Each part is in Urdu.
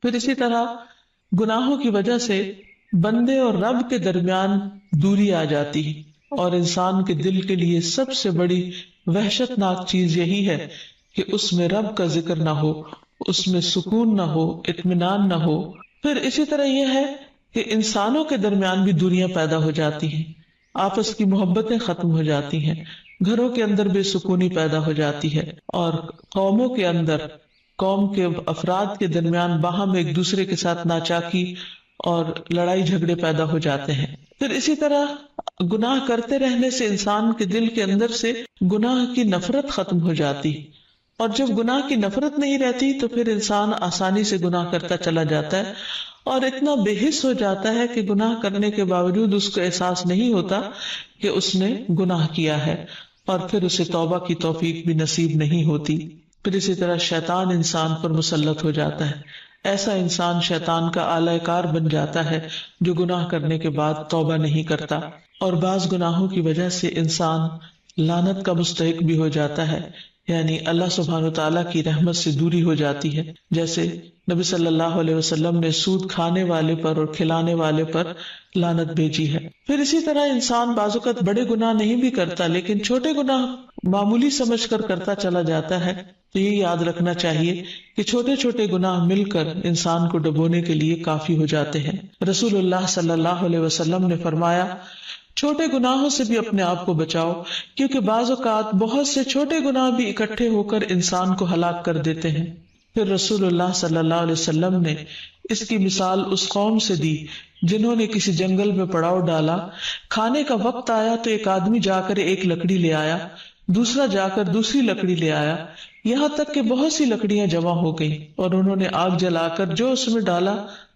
پھر اسی طرح گناہوں کی وجہ سے بندے اور رب کے درمیان دوری آ جاتی ہے، اور انسان کے دل کے لیے سب سے بڑی وحشت ناک چیز یہی ہے کہ اس میں رب کا ذکر نہ ہو، اس میں سکون نہ ہو، اطمینان نہ ہو۔ پھر اسی طرح یہ ہے کہ انسانوں کے درمیان بھی دوریاں پیدا ہو جاتی ہیں، آپس کی محبتیں ختم ہو جاتی ہیں، گھروں کے اندر بے سکونی پیدا ہو جاتی ہے، اور قوموں کے اندر، قوم کے افراد کے درمیان باہم ایک دوسرے کے ساتھ ناچاکی اور لڑائی جھگڑے پیدا ہو جاتے ہیں۔ پھر اسی طرح گناہ کرتے رہنے سے انسان کے دل کے اندر سے گناہ کی نفرت ختم ہو جاتی، اور جب گناہ کی نفرت نہیں رہتی تو پھر انسان آسانی سے گناہ کرتا چلا جاتا ہے، اور اتنا بے حس ہو جاتا ہے کہ گناہ کرنے کے باوجود اس کو احساس نہیں ہوتا کہ اس نے گناہ کیا ہے، اور پھر اسے توبہ کی توفیق بھی نصیب نہیں ہوتی۔ پھر اسی طرح شیطان انسان پر مسلط ہو جاتا ہے، ایسا انسان شیطان کا آلہ کار بن جاتا ہے جو گناہ کرنے کے بعد توبہ نہیں کرتا، اور بعض گناہوں کی وجہ سے انسان لعنت کا مستحق بھی ہو جاتا ہے، یعنی اللہ سبحانہ وتعالیٰ کی رحمت سے دوری ہو جاتی ہے، جیسے نبی صلی اللہ علیہ وسلم نے سود کھانے والے پر اور کھلانے والے پر لعنت بھیجی ہے۔ پھر اسی طرح انسان بعض اوقات بڑے گناہ نہیں بھی کرتا لیکن چھوٹے گناہ معمولی سمجھ کر کرتا چلا جاتا ہے، تو یہ یاد رکھنا چاہیے کہ چھوٹے چھوٹے گناہ مل کر انسان کو ڈبونے کے لیے کافی ہو جاتے ہیں۔ رسول اللہ صلی اللہ علیہ وسلم نے فرمایا، چھوٹے گناہوں سے بھی اپنے آپ کو بچاؤ، کیونکہ بعض اوقات بہت سے چھوٹے گناہ بھی اکٹھے ہو کر انسان کو ہلاک کر دیتے ہیں۔ پھر رسول اللہ صلی اللہ علیہ وسلم نے اس کی مثال اس قوم سے دی جنہوں نے کسی جنگل میں پڑاؤ ڈالا، کھانے کا وقت آیا تو ایک آدمی جا کر ایک لکڑی لے آیا، دوسرا جا کر دوسری لکڑی لے آیا، یہاں تک کہ بہت سی لکڑیاں جمع ہو گئیں اور انہوں نے آگ جلا کر جو اس میں ڈالا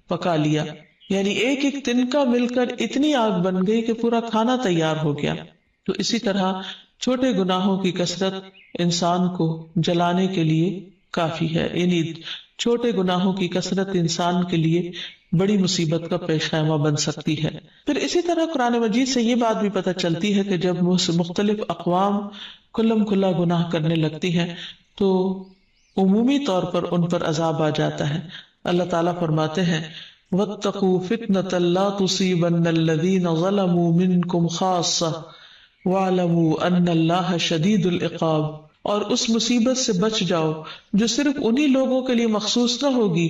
پکا لیا، یعنی ایک ایک تنکا مل کر اتنی آگ بن گئی کہ پورا کھانا تیار ہو گیا۔ تو اسی طرح چھوٹے گناہوں کی کثرت انسان کو جلانے کے لیے کافی ہے، یعنی چھوٹے گناہوں کی کثرت انسان کے لیے بڑی مصیبت کا پیش خیمہ بن سکتی ہے۔ پھر اسی طرح قرآن مجید سے یہ بات بھی پتہ چلتی ہے کہ جب مختلف اقوام کھلم کھلا گناہ کرنے لگتی ہیں تو عمومی طور پر ان پر عذاب آ جاتا ہے۔ اللہ تعالیٰ فرماتے ہیں، وَاتَّقُوا فِتْنَةً لَا تُصِيبَنَّ الَّذِينَ ظَلَمُوا مِنْكُمْ خَاصَّةً وَاعْلَمُوا أَنَّ اللَّهَ شَدِيدُ الْعِقَابِ، اور اس مصیبت سے بچ جاؤ جو صرف انہی لوگوں کے لیے مخصوص نہ ہوگی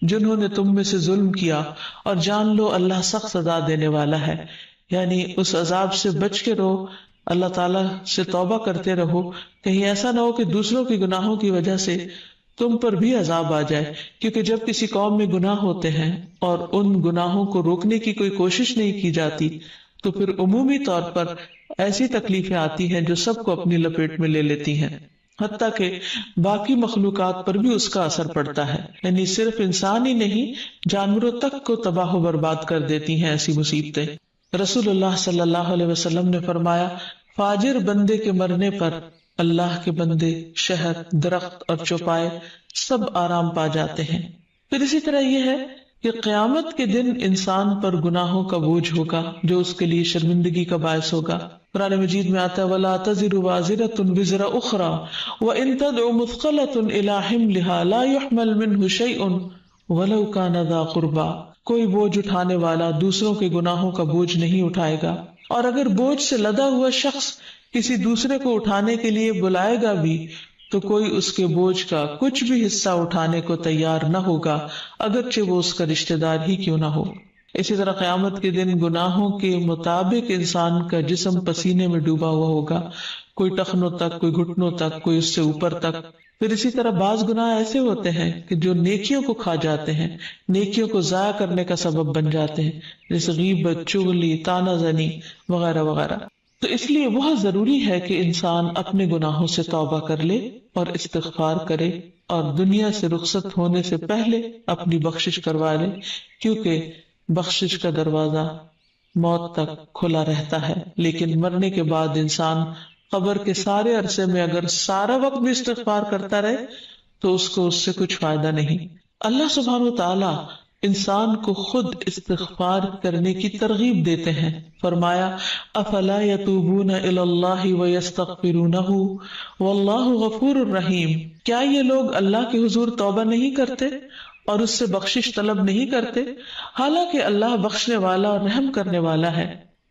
جنہوں نے تم میں سے ظلم کیا، اور جان لو اللہ سخت سزا دینے والا ہے۔ یعنی اس عذاب سے بچ کے رہو، اللہ تعالیٰ سے توبہ کرتے رہو، کہیں ایسا نہ ہو کہ دوسروں کے گناہوں کی وجہ سے تم پر بھی عذاب آ جائے، کیونکہ جب کسی قوم میں گناہ ہوتے ہیں اور ان گناہوں کو روکنے کی کوئی کوشش نہیں کی جاتی تو پھر عمومی طور پر ایسی تکلیفیں آتی ہیں جو سب کو اپنی لپیٹ میں لے لیتی ہیں، حتیٰ کہ باقی مخلوقات پر بھی اس کا اثر پڑتا ہے، یعنی صرف انسان ہی نہیں جانوروں تک کو تباہ و برباد کر دیتی ہیں ایسی مصیبتیں۔ رسول اللہ صلی اللہ علیہ وسلم نے فرمایا، فاجر بندے کے مرنے پر اللہ کے بندے، شہر، درخت اور چوپائے سب آرام پا جاتے ہیں۔ پھر اسی طرح یہ ہے کہ قیامت کے دن انسان پر گناہوں کا بوجھ ہوگا جو اس کے لیے شرمندگی کا باعث ہوگا۔ قرآن مجید میں آتا ہے، وَلَا تَزِرُ وَازِرَةٌ وِزْرَ أُخْرَى وَإِن تَدْعُ مُثْقَلَةٌ إِلَىٰ حِمْلِهَا لَا يُحْمَلْ مِنْهُ شَيْءٌ وَلَوْ كَانَ ذَا قُرْبَىٰ، کوئی بوجھ اٹھانے والا دوسروں کے گناہوں کا بوجھ نہیں اٹھائے گا، اور اگر بوجھ سے لدا ہوا شخص کسی دوسرے کو اٹھانے کے لیے بلائے گا بھی تو کوئی اس کے بوجھ کا کچھ بھی حصہ اٹھانے کو تیار نہ ہوگا، اگرچہ وہ اس کا رشتہ دار ہی کیوں نہ ہو۔ اسی طرح قیامت کے دن گناہوں کے مطابق انسان کا جسم پسینے میں ڈوبا ہوا ہوگا، کوئی ٹخنوں تک، کوئی گھٹنوں تک، کوئی اس سے اوپر تک۔ پھر اسی طرح بعض گناہ ایسے ہوتے ہیں کہ جو نیکیوں کو کھا جاتے ہیں، نیکیوں کو ضائع کرنے کا سبب بن جاتے ہیں، جیسے غیبت، چغلی، طعنہ زنی وغیرہ وغیرہ۔ تو اس لیے بہت ضروری ہے کہ انسان اپنے گناہوں سے توبہ کر لے اور استغفار کرے، اور دنیا سے رخصت ہونے سے پہلے اپنی بخشش کروا لے، کیونکہ بخشش کا دروازہ موت تک کھلا رہتا ہے، لیکن مرنے کے بعد انسان قبر کے سارے عرصے میں اگر سارا وقت بھی استغفار کرتا رہے تو اس کو اس سے کچھ فائدہ نہیں۔ اللہ سبحانہ وتعالی انسان کو خود استغفار کرنے کی ترغیب دیتے ہیں، فرمایا، افلا یتوبون الی اللہ ویستغفرونہ واللہ غفور الرحیم، کیا یہ لوگ اللہ کے حضور توبہ نہیں کرتے اور اس سے بخشش طلب نہیں کرتے، حالانکہ اللہ بخشنے والا اور رحم کرنے والا ہے۔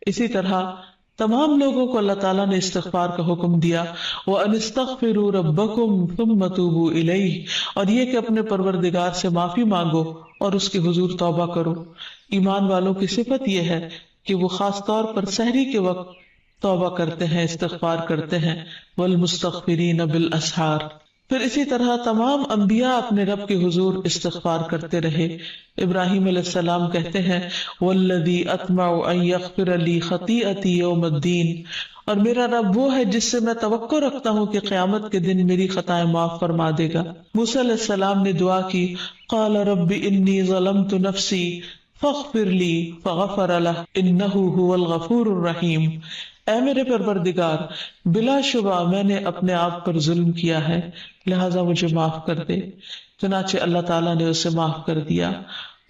اسی طرح تمام لوگوں کو اللہ تعالیٰ نے استغفار کا حکم دیا، وَأَنِ اسْتَغْفِرُوا رَبَّكُمْ ثُمَّ تُوبُوا إِلَيْهِ، اور یہ کہ اپنے پروردگار سے معافی مانگو اور اس کے حضور توبہ کرو۔ ایمان والوں کی صفت یہ ہے کہ وہ خاص طور پر سحری کے وقت توبہ کرتے ہیں، استغفار کرتے ہیں، وَالْمُسْتَغْفِرِينَ بِالْأَسْحَارِ۔ پھر اسی طرح تمام انبیاء اپنے رب کے حضور استغفار کرتے رہے۔ ابراہیم علیہ السلام کہتے ہیں والذی اطمع ان یغفر لی خطیئتی یوم الدین، اور میرا رب وہ ہے جس سے میں توقع رکھتا ہوں کہ قیامت کے دن میری خطائیں معاف فرما دے گا۔ موسیٰ علیہ السلام نے دعا کی قال رب انی ظلمت نفسی فاغفر لی فغفر لہ انہ هو الغفور الرحیم۔ اے میرے پروردگار، بلا شبہ میں نے اپنے آپ پر ظلم کیا ہے، لہذا مجھے معاف کر دے۔ چنانچہ اللہ تعالیٰ نے اسے معاف کر دیا،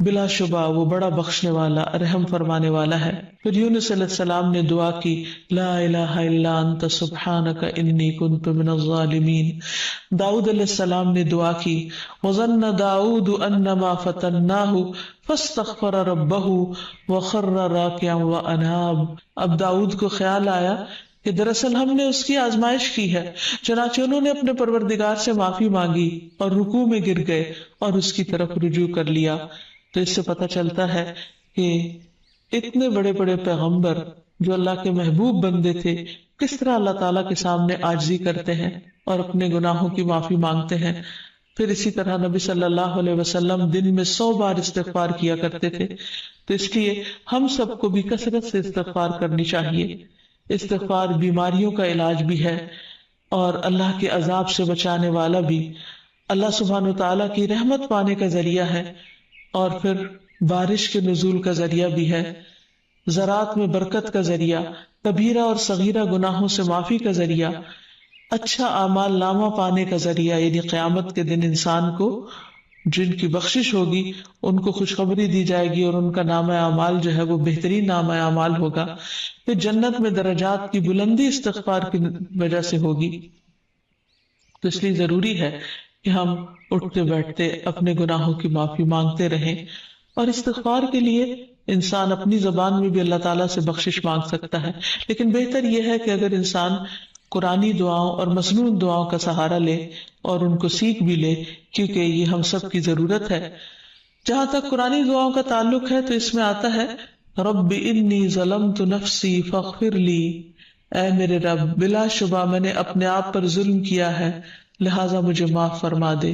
بلا شبہ وہ بڑا بخشنے والا رحم فرمانے والا ہے۔ پھر یونس علیہ السلام نے دعا کی لا الہ الا انت سبحانک انی کنت من الظالمین۔ داؤد علیہ السلام نے دعا کی وظن داؤد انما فتناہ فاستغفر ربہ وخر راکعا واناب۔ اب داؤد کو خیال آیا کہ دراصل ہم نے اس کی آزمائش کی ہے، چنانچہ انہوں نے اپنے پروردگار سے معافی مانگی اور رکوع میں گر گئے اور اس کی طرف رجوع کر لیا۔ تو اس سے پتہ چلتا ہے کہ اتنے بڑے بڑے پیغمبر جو اللہ کے محبوب بندے تھے کس طرح اللہ تعالیٰ کے سامنے عاجزی کرتے ہیں اور اپنے گناہوں کی معافی مانگتے ہیں۔ پھر اسی طرح نبی صلی اللہ علیہ وسلم دن میں 100 بار استغفار کیا کرتے تھے، تو اس لیے ہم سب کو بھی کثرت سے استغفار کرنی چاہیے۔ استغفار بیماریوں کا علاج بھی ہے اور اللہ کے عذاب سے بچانے والا بھی، اللہ سبحانہ وتعالیٰ کی رحمت پانے کا ذریعہ ہے، اور پھر بارش کے نزول کا ذریعہ بھی ہے، زراعت میں برکت کا ذریعہ، کبیرہ اور صغیرہ گناہوں سے معافی کا ذریعہ، اچھا اعمال نامہ پانے کا ذریعہ، یعنی قیامت کے دن انسان کو جن کی بخشش ہوگی ان کو خوشخبری دی جائے گی اور ان کا نامہ اعمال جو ہے وہ بہترین نامہ اعمال ہوگا۔ پھر جنت میں درجات کی بلندی استغفار کی وجہ سے ہوگی۔ تو اس لیے ضروری ہے کہ ہم اٹھتے بیٹھتے اپنے گناہوں کی معافی مانگتے رہیں، اور استغفار کے لیے انسان اپنی زبان میں بھی اللہ تعالیٰ سے بخشش مانگ سکتا ہے، لیکن بہتر یہ ہے کہ اگر انسان قرآنی دعاؤں اور مسنون دعاؤں کا سہارا لے اور ان کو سیکھ بھی لے، کیونکہ یہ ہم سب کی ضرورت ہے۔ جہاں تک قرآنی دعاؤں کا تعلق ہے تو اس میں آتا ہے رب انی ظلمت نفسی فاغفر لی، اے میرے رب بلا شبہ میں نے اپنے آپ پر ظلم کیا ہے، لہٰذا مجھے معاف فرما دے۔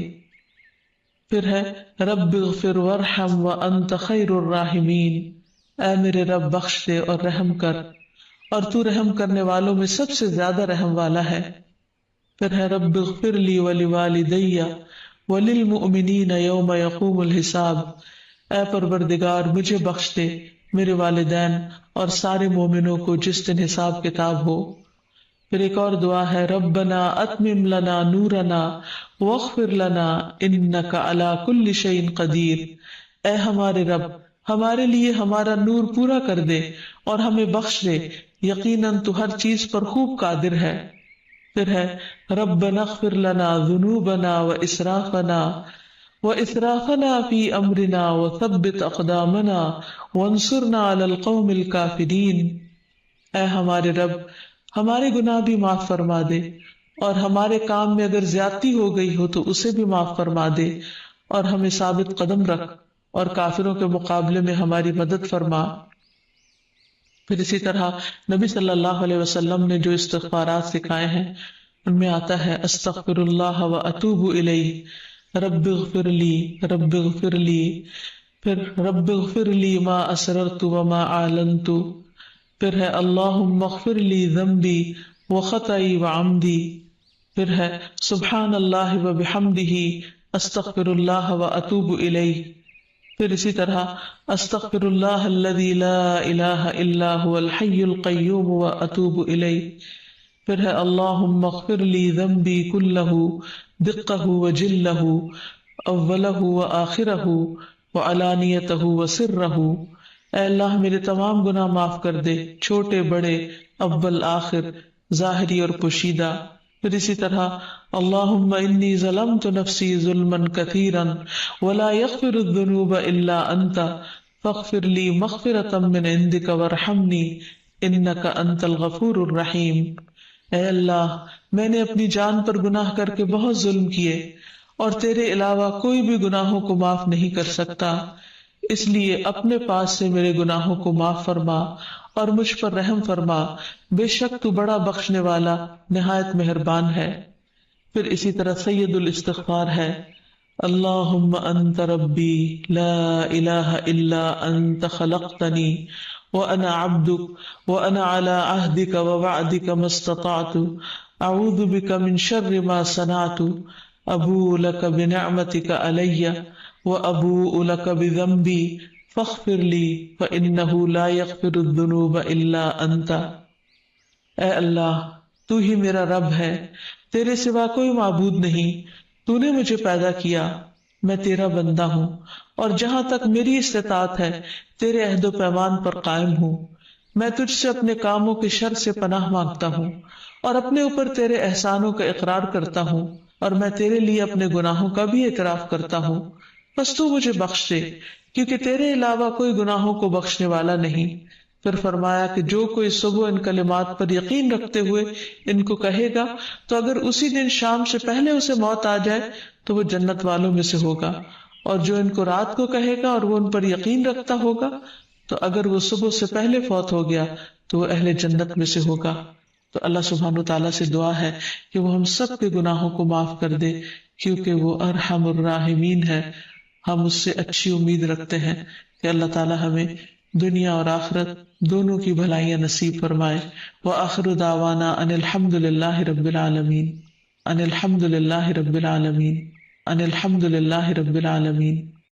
پھر ہے رب اغفر وارحم وانت خیر الراحمین، اے میرے رب بخش دے اور رحم کر، اور تو رحم کرنے والوں میں سب سے زیادہ رحم والا ہے۔ پھر ہے رب اغفر لی ولوالدی وللمؤمنین یوم یقوم الحساب، اے پروردگار مجھے بخش دے، میرے والدین اور سارے مومنوں کو جس دن حساب کتاب ہو۔ پھر ایک اور دعا ہے ربنا اتمم لنا نورنا واغفر لنا انک علی کل شیء قدیر، اے ہمارے رب ہمارے لیے ہمارا نور پورا کر دے اور ہمیں بخش دے، یقیناً تو ہر چیز پر خوب قادر ہے۔ پھر ہے ربنا اغفر لنا ذنوبنا واسرافنا فی امرنا وثبت اقدامنا وانصرنا علی القوم الکافرین، اے ہمارے رب ہمارے گناہ بھی معاف فرما دے، اور ہمارے کام میں اگر زیادتی ہو گئی ہو تو اسے بھی معاف فرما دے، اور ہمیں ثابت قدم رکھ اور کافروں کے مقابلے میں ہماری مدد فرما۔ پھر اسی طرح نبی صلی اللہ علیہ وسلم نے جو استغفارات سکھائے ہیں ان میں آتا ہے استغفر اللہ واتوب الیہ، رب اغفر لی رب اغفر لی، پھر رب اغفر لی ما اسررت وما اعلنت، پھر ہے اللہم اغفر لی ذنبی وخطئی وعمدی، پھر ہے سبحان اللہ وبحمدہ استغفر اللہ واتوب الیہ، پھر اسی طرح استغفر اللہ الذی لا الہ الا هو الحی القیوم واتوب الیہ، پھر ہے اللہم اغفر لی ذنبی کلہ دقہ وجلہ اولہ وآخرہ وعلانیتہ وسرہ، اے اللہ میرے تمام گناہ معاف کر دے، چھوٹے بڑے، اول آخر، ظاہری اور پوشیدہ۔ پھر اسی طرح اللہم انی ظلمت نفسی ظلما کثیرا ولا یغفر الذنوب الا انت فاغفر لی مغفرۃ من عندک وارحمنی انک انت الغفور الرحیم۔ اے اللہ، میں نے اپنی جان پر گناہ کر کے بہت ظلم کیے، اور تیرے علاوہ کوئی بھی گناہوں کو معاف نہیں کر سکتا، اس لیے اپنے پاس سے میرے گناہوں کو معاف فرما اور مجھ پر رحم فرما، بے شک تو بڑا بخشنے والا نہایت مہربان ہے۔ پھر اسی طرح سید الاستغفار ہے، اللہم انت ربی لا الہ الا انت خلقتنی وانا عبدک وانا علی عہدک ووعدک ما استطعت اعوذ بک من شر ما صنعت ابوء لک بنعمتک علی وابوء لک بذنبی فاغفر لی فانہ لا یغفر الذنوب الا انت۔ اے اللہ، تو ہی میرا رب ہے، تیرے سوا کوئی معبود نہیں، تو نے مجھے پیدا کیا، میں تیرا بندہ ہوں، اور جہاں تک میری استطاعت ہے تیرے عہد و پیمان پر قائم ہوں۔ میں تجھ سے اپنے کاموں کے شر سے پناہ مانگتا ہوں، اور اپنے اوپر تیرے احسانوں کا اقرار کرتا ہوں، اور میں تیرے لیے اپنے گناہوں کا بھی اعتراف کرتا ہوں، بس تو مجھے بخش دے، کیونکہ تیرے علاوہ کوئی گناہوں کو بخشنے والا نہیں۔ پھر فرمایا کہ جو کوئی صبح ان کلمات پر یقین رکھتے ہوئے ان کو کہے گا تو اگر اسی دن شام سے پہلے اسے موت آ جائے تو وہ جنت والوں میں سے ہوگا، اور جو ان کو رات کو کہے گا اور وہ ان پر یقین رکھتا ہوگا تو اگر وہ صبح سے پہلے فوت ہو گیا تو وہ اہل جنت میں سے ہوگا۔ تو اللہ سبحانہ وتعالیٰ سے دعا ہے کہ وہ ہم سب کے گناہوں کو معاف کر دے، کیونکہ وہ ارحم الراحمین ہے۔ ہم اس سے اچھی امید رکھتے ہیں کہ اللہ تعالیٰ ہمیں دنیا اور آخرت دونوں کی بھلائیاں نصیب فرمائے۔ وآخر دعوانا ان الحمد للہ رب العالمین، ان الحمد للہ رب العالمین، ان الحمد للہ رب العالمین۔